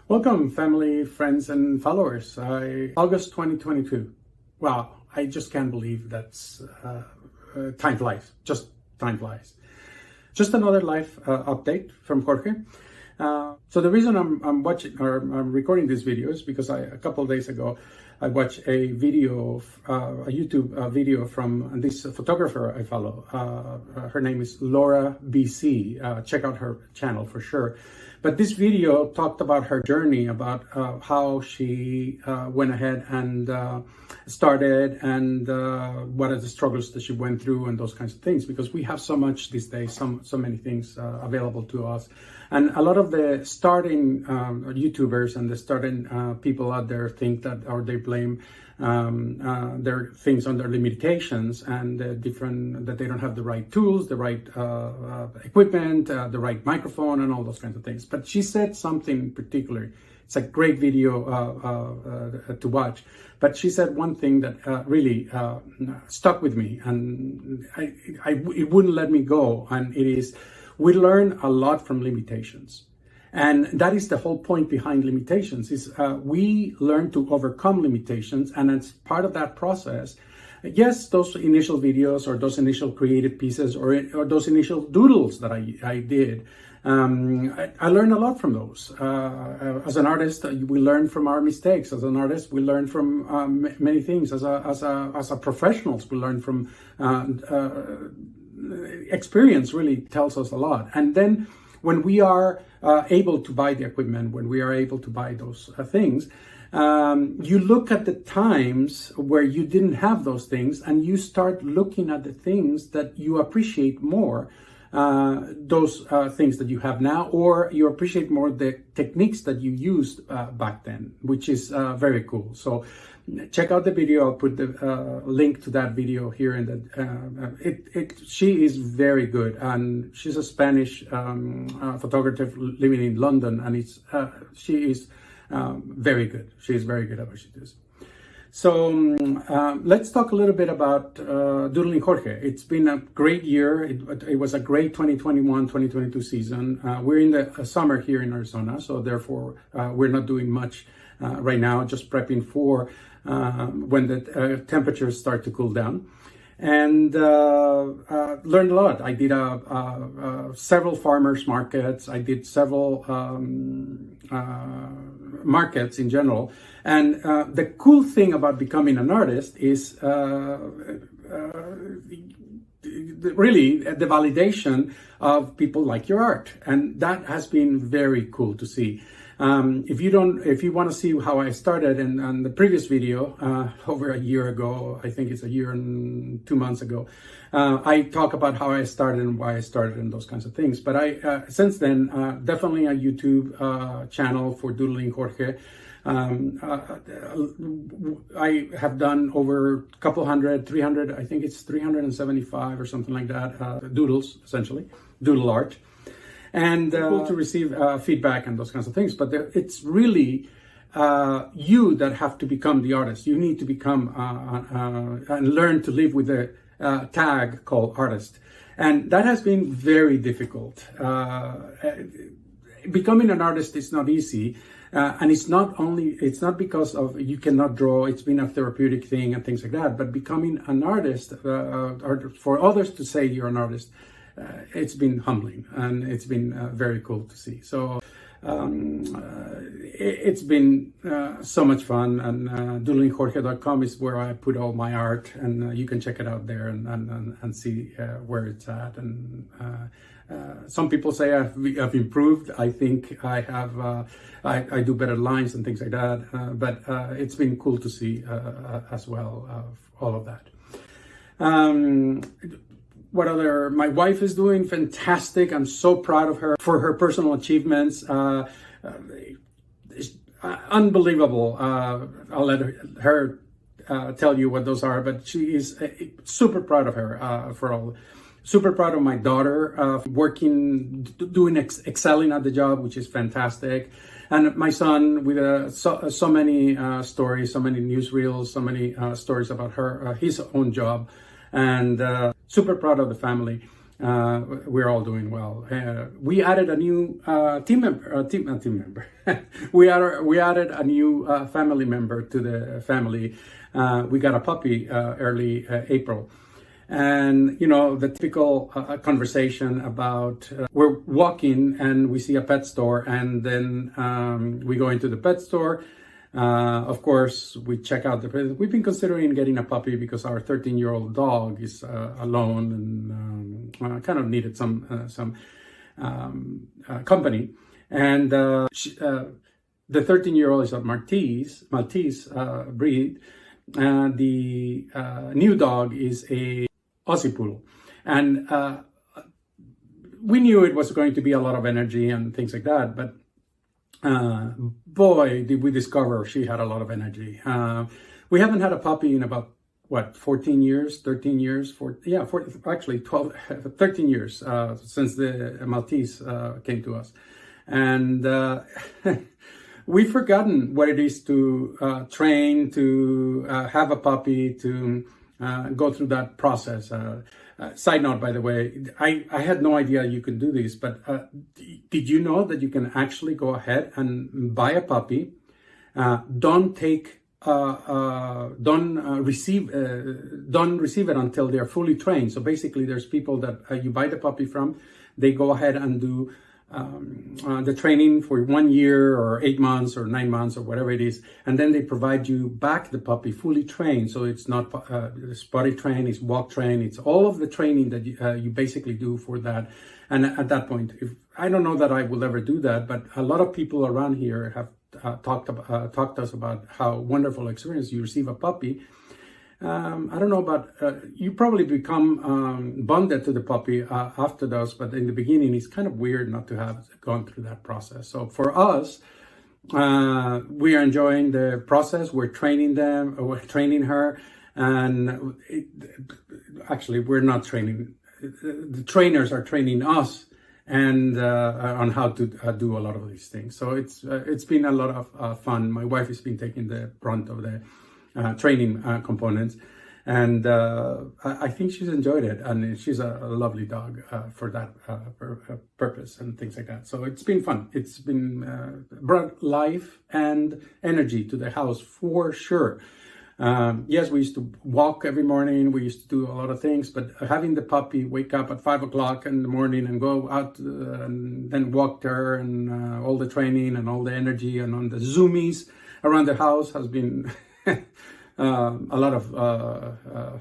Welcome, family, friends, and followers. August 2022. Wow, I just can't believe that's time flies. Just time flies. Just another life update from Jorge. So the reason I'm recording this video is because a couple of days ago I watched a video, a YouTube video from this photographer I follow. Her name is Laura BC. Check out her channel for sure. But this video talked about her journey, about how she went ahead and started, and what are the struggles that she went through, and those kinds of things. Because we have so much these days, so many things available to us, and a lot of the starting YouTubers and the starting people out there think that, or they blame their things on their limitations and that they don't have the right tools, the right equipment, the right microphone, and all those kinds of things. But she said something particular. It's a great video to watch. But she said one thing that really stuck with me, and it wouldn't let me go. And it is, we learn a lot from limitations. And that is the whole point behind limitations, is we learn to overcome limitations. And as part of that process, yes, those initial videos or those initial creative pieces or those initial doodles that I did, I learned a lot from those. As an artist, we learn from our mistakes. As an artist, we learn from many things. As a professionals, we learn from experience. Really tells us a lot. And then when we are able to buy the equipment, when we are able to buy those things, you look at the times where you didn't have those things, and you start looking at the things that you appreciate more, those things that you have now, or you appreciate more the techniques that you used back then, which is very cool. So check out the video. I'll put the link to that video here. She is very good, and she's a Spanish photographer living in London, and she is very good. She is very good at what she does. So let's talk a little bit about Doodling Jorge. It's been a great year. It was a great 2021-2022 season. We're in the summer here in Arizona, so therefore we're not doing much right now, just prepping for when the temperatures start to cool down. And learned a lot. I did several farmers markets. I did several markets in general. And the cool thing about becoming an artist is really the validation of people like your art. And that has been very cool to see. If you want to see how I started, and the previous video, over a year ago, I think it's a year and 2 months ago, I talk about how I started and why I started and those kinds of things. But I, since then, definitely a YouTube channel for Doodling Jorge. I have done over a couple hundred, 300, I think it's 375 or something like that, doodles, essentially, doodle art. And cool to receive feedback and those kinds of things. But it's really you that have to become the artist. You need to become and learn to live with the tag called artist. And that has been very difficult. Becoming an artist is not easy. And it's not because of you cannot draw, it's been a therapeutic thing and things like that. But becoming an artist, or for others to say you're an artist, it's been humbling, and it's been very cool to see. So it's been so much fun, and doodlingjorgep.com is where I put all my art, and you can check it out there and see where it's at. And some people say I've improved. I think I have. I do better lines and things like that. But it's been cool to see as well, all of that. What other? My wife is doing fantastic. I'm so proud of her for her personal achievements. Unbelievable. I'll let her tell you what those are, but she is super proud of her for all. Super proud of my daughter working, excelling at the job, which is fantastic. And my son with so many stories, so many newsreels, so many stories about his own job. And super proud of the family. we're all doing well. We added a new team member. we added a new family member to the family. We got a puppy early April. And, the typical conversation about we're walking and we see a pet store, and then we go into the pet store. Of course, we check out the pet. We've been considering getting a puppy because our 13-year-old dog is alone and kind of needed some company. And the 13-year-old is a Maltese breed. And the new dog is a Aussie Poodle. And we knew it was going to be a lot of energy and things like that, but boy, did we discover she had a lot of energy. We haven't had a puppy in about, 13 years, actually 13 years since the Maltese came to us. And we've forgotten what it is to train, to have a puppy, to go through that process. Side note, by the way, I had no idea you could do this, but did you know that you can actually go ahead and buy a puppy? Don't receive it until they're fully trained. So basically, there's people that you buy the puppy from. They go ahead and do the training for 1 year or 8 months or 9 months or whatever it is, and then they provide you back the puppy fully trained. So it's not it's body train, it's walk train, it's all of the training that you basically do for that. And at that point, I don't know that I will ever do that, but a lot of people around here have talked to us about how wonderful experience you receive a puppy. I don't know about, you probably become bonded to the puppy after those, but in the beginning, it's kind of weird not to have gone through that process. So for us, we are enjoying the process. We're training them, we're training her, and actually, we're not training. The trainers are training us and on how to do a lot of these things. So it's been a lot of fun. My wife has been taking the brunt of the training components, and I think she's enjoyed it, and she's a lovely dog for that purpose and things like that. So it's been fun. It's been brought life and energy to the house for sure. Yes, we used to walk every morning. We used to do a lot of things, but having the puppy wake up at 5 o'clock in the morning and go out and then walk her, and all the training and all the energy and on the zoomies around the house has been a lot of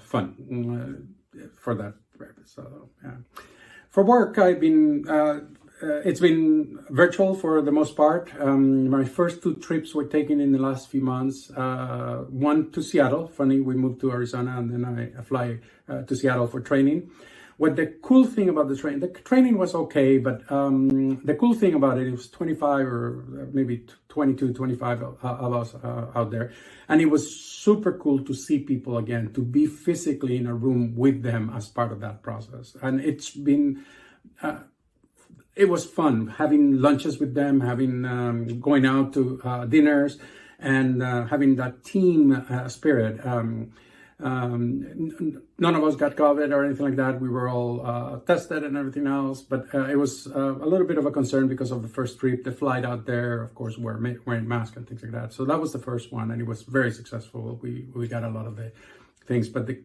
fun for that purpose. So, yeah. For work, I've been it's been virtual for the most part. My first 2 trips were taken in the last few months. One to Seattle. Funny, we moved to Arizona, and then I fly to Seattle for training. What the cool thing about the training was okay, but the cool thing about it was 25 or maybe 22, 25 of us out there. And it was super cool to see people again, to be physically in a room with them as part of that process. And it's been, it was fun having lunches with them, having going out to dinners, and having that team spirit. None of us got COVID or anything like that. We were all tested and everything else, but it was a little bit of a concern because of the first trip, the flight out there, of course, wearing masks and things like that. So that was the first one, and it was very successful. We got a lot of the things, but the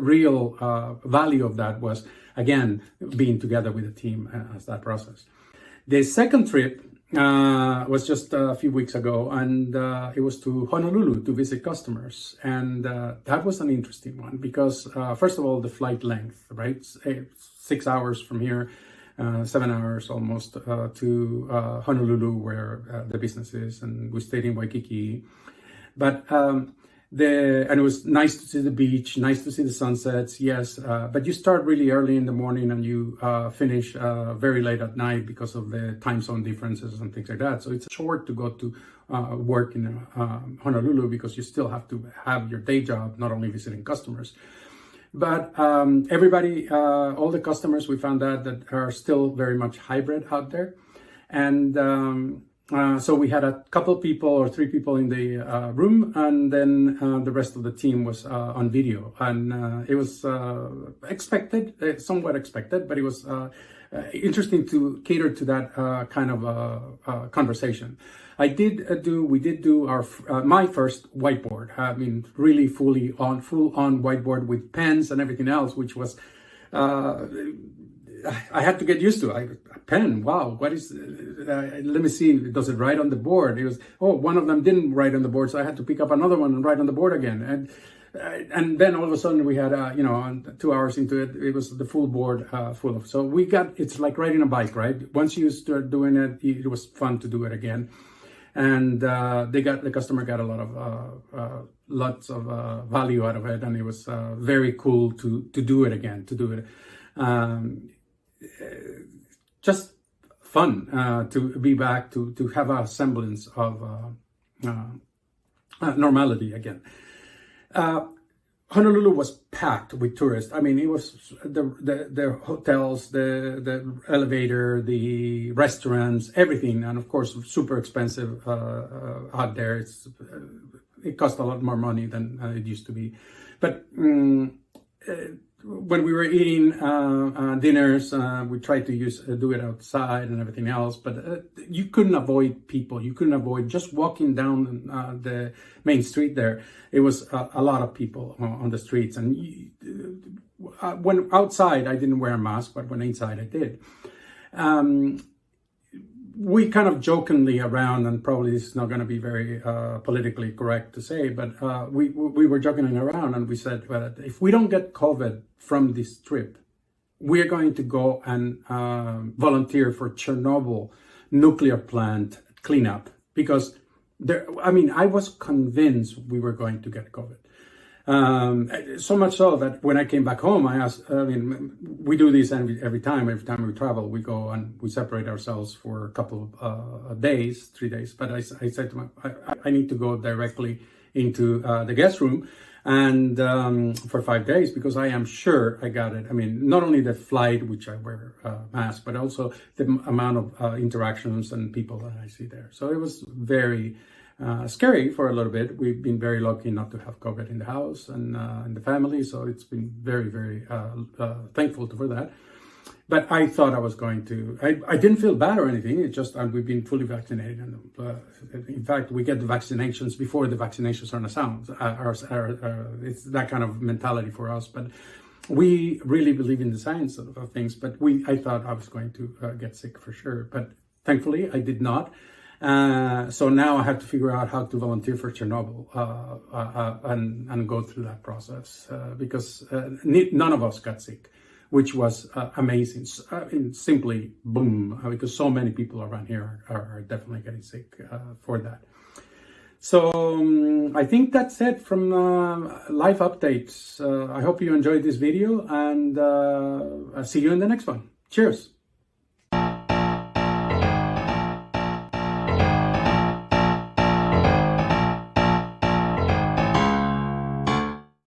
real value of that was, again, being together with the team as that process. The second trip was just a few weeks ago, and it was to Honolulu to visit customers. And that was an interesting one because, first of all, the flight length, right? 6 hours from here, 7 hours almost to Honolulu, where the business is, and we stayed in Waikiki. But and it was nice to see the beach, nice to see the sunsets, yes. But you start really early in the morning and you finish very late at night because of the time zone differences and things like that. So it's short to go to work in Honolulu because you still have to have your day job, not only visiting customers. But everybody, all the customers, we found out that are still very much hybrid out there. And So we had a couple people or 3 people in the room, and then the rest of the team was on video. And it was expected, somewhat expected, but it was interesting to cater to that kind of conversation. We did do our my first whiteboard. I mean, really full on whiteboard with pens and everything else, which was I had to get used to. A pen, wow, what is, let me see, does it write on the board? It was, oh, one of them didn't write on the board, so I had to pick up another one and write on the board again. And then all of a sudden we had, 2 hours into it, it was the full board full of. So it's like riding a bike, right? Once you start doing it, it was fun to do it again. And the customer got a lot of, lots of value out of it. And it was very cool to do it again, to do it. Just fun to be back, to have a semblance of normality again. Honolulu was packed with tourists. I mean, it was the hotels, the elevator, the restaurants, everything, and of course, super expensive out there. It cost a lot more money than it used to be, but. When we were eating dinners, we tried to do it outside and everything else, but you couldn't avoid people. You couldn't avoid just walking down the main street there. It was a lot of people on the streets. And when outside, I didn't wear a mask, but when inside, I did. We kind of jokingly around, and probably this is not going to be very politically correct to say, but we were joking around, and we said, well, if we don't get COVID from this trip, we're going to go and volunteer for Chernobyl nuclear plant cleanup, because I was convinced we were going to get COVID. So much so that when I came back home, I asked, we do this every time we travel, we go and we separate ourselves for a couple of days, 3 days. But I said to I need to go directly into the guest room and for 5 days, because I am sure I got it. I mean, not only the flight, which I wear a mask, but also the amount of interactions and people that I see there. So it was very scary for a little bit. We've been very lucky not to have COVID in the house and in the family, so it's been very, very thankful for that. But I thought I was going to. I didn't feel bad or anything. It's just we've been fully vaccinated, and in fact, we get the vaccinations before the vaccinations are sound. It's that kind of mentality for us. But we really believe in the science of things. But I thought I was going to get sick for sure. But thankfully, I did not. So now I have to figure out how to volunteer for Chernobyl and go through that process because none of us got sick, which was amazing. Simply boom, because so many people around here are definitely getting sick for that. So I think that's it from life updates. I hope you enjoyed this video, and I'll see you in the next one. Cheers.